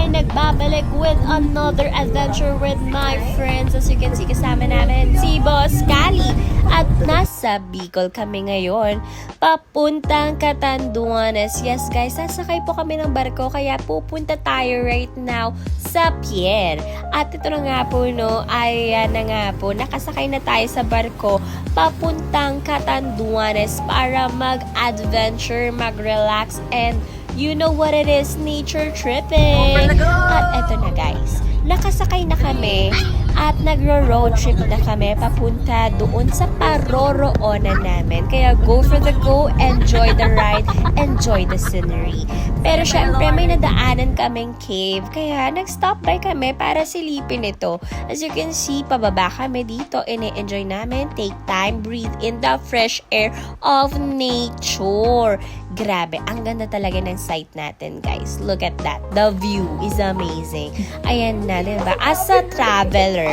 ay nagbabalik with another adventure with my friends. As you can see, kasama namin si Boss Kali. At nasa Bicol kami ngayon, papuntang Catanduanes. Yes guys, sasakay po kami ng barko, kaya pupunta tayo right now sa pier. At ito na nga po, no, ay na nga po, nakasakay na tayo sa barko papuntang Catanduanes para mag-adventure, mag-relax, and you know what it is, nature tripping. At eto na guys, nakasakay na kami at nagro-road trip na kami papunta doon sa paroroonan namin. Kaya go for the go, enjoy the ride, enjoy the scenery. Pero syempre may nadaanan kaming cave, kaya nag-stop by kami para silipin ito. As you can see, pababa kami dito, ine-enjoy namin, take time, breathe in the fresh air of nature. Grabe, ang ganda talaga ng sight natin guys. Look at that, the view is amazing. Ayan na, diba? As a traveler,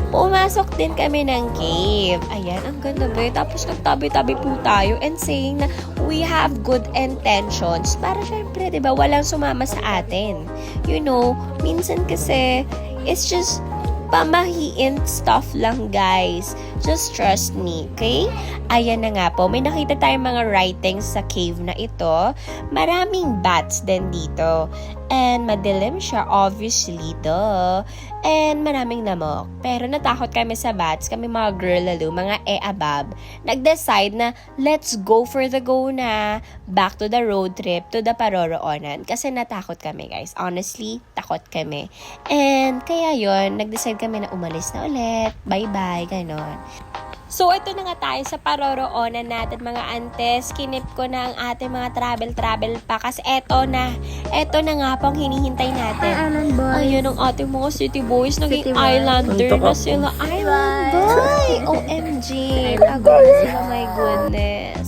pumasok din kami ng cave. Ayan, ang ganda ba? Tapos nagtabi-tabi po tayo and saying na we have good intentions. Para syempre, diba, walang sumama sa atin. You know, minsan kasi, it's just pamahiin stuff lang guys. Just trust me, okay? Ayan na nga po, may nakita tayong mga writings sa cave na ito. Maraming bats din dito. And madilim siya, obviously, duh. And maraming lamok. Pero natakot kami sa bats, kami mga girl lalo, mga abab. Nag-decide na, let's go for the go na, back to the road trip, to the paroroonan. Kasi natakot kami guys. Honestly, takot kami. And kaya yon, nag-decide kami na umalis na ulit. Bye-bye, ganon. So, ito na nga tayo sa paroroonan natin mga antes. Kinip ko na ang ating mga travel pa kasi eto na nga pang hinihintay natin. Island boys. Ayun ang ating mga city boys. Naging City boys. islander na sila. Island boy! OMG! Tago na sila, my goodness.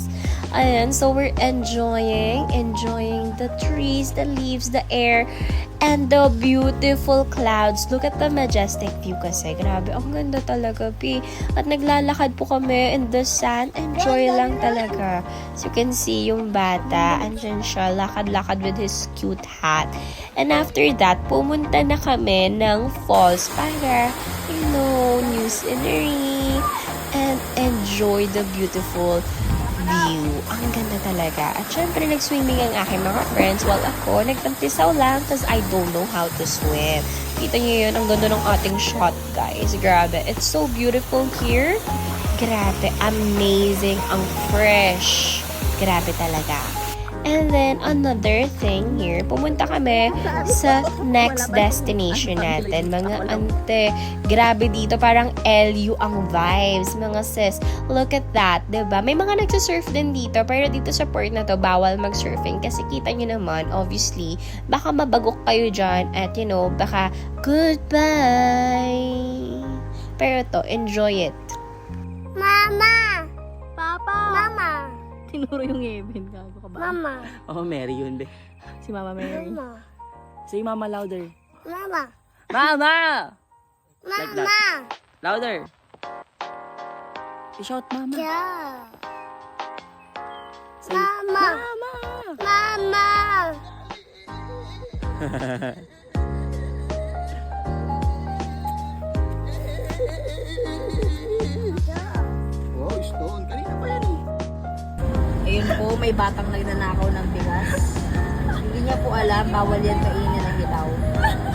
Ayan, so we're enjoying the trees, the leaves, the air, and the beautiful clouds. Look at the majestic view kasi. Grabe, ang ganda talaga, P. At naglalakad po kami in the sand. Enjoy lang talaga. So you can see yung bata. Andyan siya, lakad-lakad with his cute hat. And after that, pumunta na kami ng falls para, you know, new scenery and enjoy the beautiful view. Ang ganda talaga. At syempre, nag-swimming ang aking mga friends while ako nagtampisaw lang because I don't know how to swim. Kita niyo yun, ang ganda ng ating shot, guys. Grabe. It's so beautiful here. Grabe. Amazing. Ang fresh. Grabe talaga. And then, another thing here, pumunta kami sa next destination natin. Mga ante, grabe dito, parang LU ang vibes, mga sis. Look at that, diba? May mga nagsasurf din dito, pero dito sa port na to, bawal mag-surfing. Kasi kita nyo naman, obviously, baka mabagok kayo dyan at, you know, baka goodbye. Pero to, enjoy it. Mama! Papa! Mama! Tinuro yung ngipin. Gago ka ba? Mama! Oh, Mary yun, be. Si Mama Mary. Mama! Say mama louder. Mama! Mama! Like Mama! that. Louder. I-shout mama. Yeah! Say, Mama! mama! Mama! Oh, stone. Kanina pa yan eh. Ayun po, may batang nagnanakaw ng bigas. Hindi niya po alam, bawal yan kainin ng hilaw.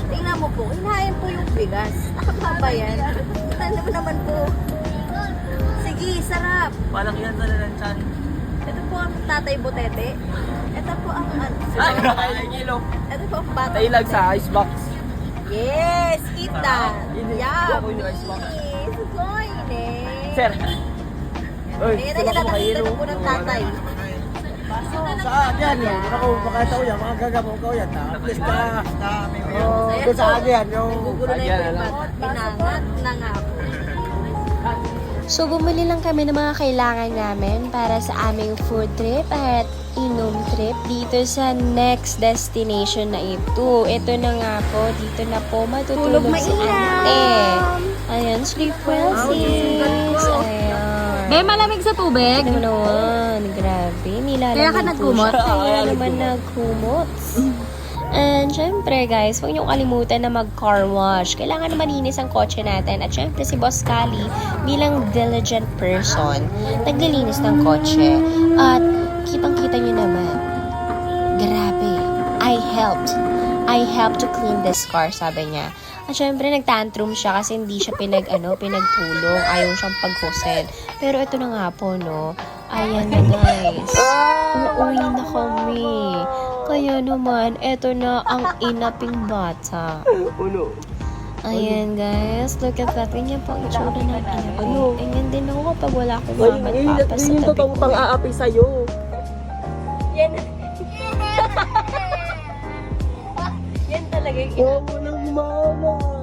Tingnan mo po, hinahain po yung bigas. Tama ba yan? Ano naman po? Sige, sarap. Walang yan sa lalansan. Ito po ang tatay butete. Ito po ang Kilo. ito po ang batang Tailag sa icebox. Yes, eat that. Ini, Yum. ako yung icebox. Sir. Sir. Oy, Eh, nakita na po ng tatay. Saan yan? Ako, makataw yan. Mga gagamo ko yan. At least na, kung saan yan. Yung, Gugulo na yung bat. Inangat na nga po. So, bumili lang kami ng mga kailangan namin para sa aming food trip at inom trip dito sa next destination na ito. Ito na nga po, dito na po matutulog si ate. Ayan, sleep well, sis. Ayan. Be, malamig sa tubig. Ano naman, grabe, nilalamig Kaya ka po nagkumot? siya. Kaya naman nagkumot. And And syempre guys, huwag niyong kalimutan na mag-car wash. Kailangan na malinis ang kotse natin. At syempre si Boss Cali, bilang diligent person, naglilinis ng kotse. At kitang-kita niyo naman, grabe, I helped to clean this car, sabi niya. At syempre, nagtantrum siya kasi hindi siya pinagtulong. Ayaw siyang paghusin. Pero ito na nga po, no? Ayan na, guys. Uuwi na kami. Kaya naman, ito na ang inaping bata. Ayan, guys. Look at that. Ganyan po ang itsura ng inaping. Ganyan din ako kapag wala akong mama at papa sa tabi ko. pang-aapi sa'yo. Yan talaga yung Mama ng mama.